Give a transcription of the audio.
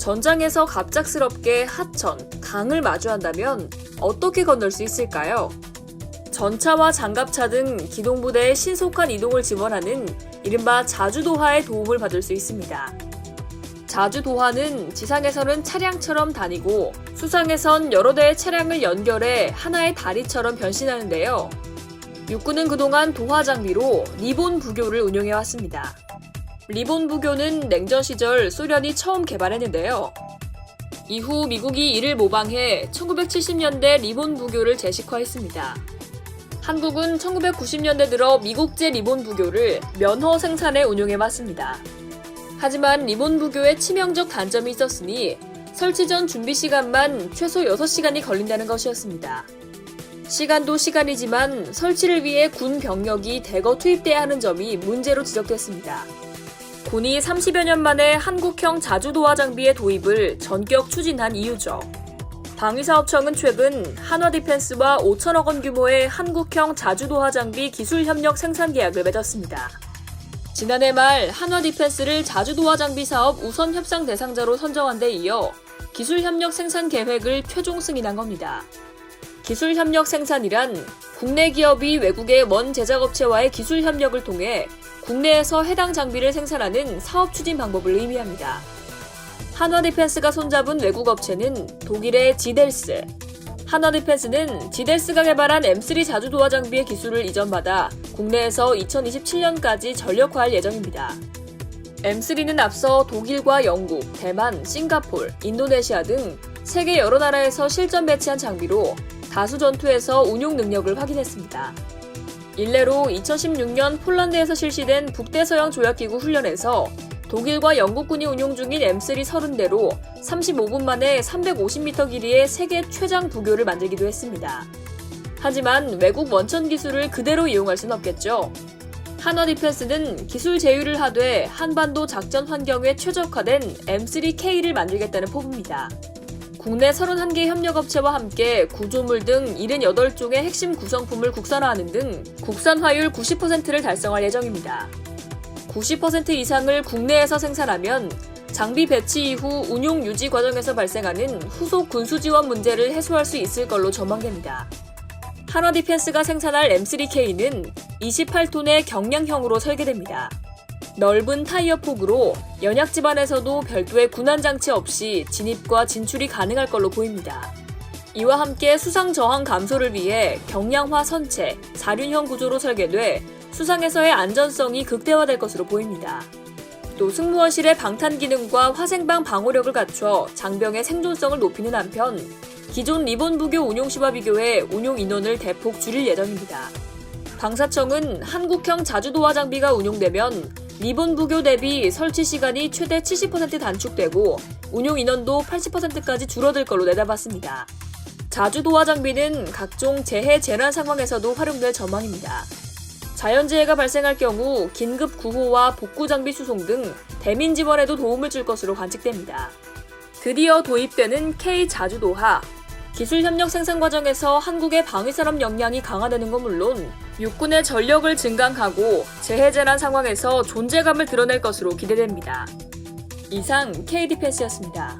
전장에서 갑작스럽게 하천, 강을 마주한다면 어떻게 건널 수 있을까요? 전차와 장갑차 등 기동부대의 신속한 이동을 지원하는 이른바 자주도하의 도움을 받을 수 있습니다. 자주도하는 지상에서는 차량처럼 다니고 수상에선 여러 대의 차량을 연결해 하나의 다리처럼 변신하는데요. 육군은 그동안 도하 장비로 리본 부교를 운용해왔습니다. 리본 부교는 냉전 시절 소련이 처음 개발했는데요. 이후 미국이 이를 모방해 1970년대 리본 부교를 제식화했습니다. 한국은 1990년대 들어 미국제 리본 부교를 면허 생산에 운용해왔습니다. 하지만 리본 부교에 치명적 단점이 있었으니 설치 전 준비 시간만 최소 6시간이 걸린다는 것이었습니다. 시간도 시간이지만 설치를 위해 군 병력이 대거 투입돼야 하는 점이 문제로 지적됐습니다. 군이 30여 년 만에 한국형 자주도하 장비의 도입을 전격 추진한 이유죠. 방위사업청은 최근 한화디펜스와 5천억 원 규모의 한국형 자주도하 장비 기술협력 생산 계약을 맺었습니다. 지난해 말 한화디펜스를 자주도하 장비 사업 우선 협상 대상자로 선정한 데 이어 기술협력 생산 계획을 최종 승인한 겁니다. 기술협력 생산이란 국내 기업이 외국의 원 제작업체와의 기술협력을 통해 국내에서 해당 장비를 생산하는 사업 추진 방법을 의미합니다. 한화디펜스가 손잡은 외국 업체는 독일의 지델스. 한화디펜스는 지델스가 개발한 M3 자주도하 장비의 기술을 이전받아 국내에서 2027년까지 전력화할 예정입니다. M3는 앞서 독일과 영국, 대만, 싱가폴, 인도네시아 등 세계 여러 나라에서 실전 배치한 장비로 다수 전투에서 운용 능력을 확인했습니다. 일례로 2016년 폴란드에서 실시된 북대서양 조약기구 훈련에서 독일과 영국군이 운용 중인 M3 30대로 35분 만에 350m 길이의 세계 최장 부교를 만들기도 했습니다. 하지만 외국 원천 기술을 그대로 이용할 순 없겠죠. 한화디펜스는 기술 제휴를 하되 한반도 작전 환경에 최적화된 M3K를 만들겠다는 포부입니다. 국내 31개 협력업체와 함께 구조물 등 78종의 핵심 구성품을 국산화하는 등 국산화율 90%를 달성할 예정입니다. 90% 이상을 국내에서 생산하면 장비 배치 이후 운용 유지 과정에서 발생하는 후속 군수 지원 문제를 해소할 수 있을 걸로 전망됩니다. 한화디펜스가 생산할 M3K는 28톤의 경량형으로 설계됩니다. 넓은 타이어 폭으로 연약 지반에서도 별도의 군안 장치 없이 진입과 진출이 가능할 걸로 보입니다. 이와 함께 수상 저항 감소를 위해 경량화 선체, 사륜형 구조로 설계돼 수상에서의 안전성이 극대화될 것으로 보입니다. 또 승무원실의 방탄 기능과 화생방 방호력을 갖춰 장병의 생존성을 높이는 한편 기존 리본 부교 운용 시와 비교해 운용 인원을 대폭 줄일 예정입니다. 방사청은 한국형 자주도하 장비가 운용되면 리본 부교 대비 설치 시간이 최대 70% 단축되고 운용 인원도 80%까지 줄어들 걸로 내다봤습니다. 자주도하 장비는 각종 재해 재난 상황에서도 활용될 전망입니다. 자연재해가 발생할 경우 긴급 구호와 복구 장비 수송 등 대민 지원에도 도움을 줄 것으로 관측됩니다. 드디어 도입되는 K 자주도하. 기술협력 생산 과정에서 한국의 방위산업 역량이 강화되는 건 물론 육군의 전력을 증강하고 재해재난 상황에서 존재감을 드러낼 것으로 기대됩니다. 이상 KD펜스였습니다.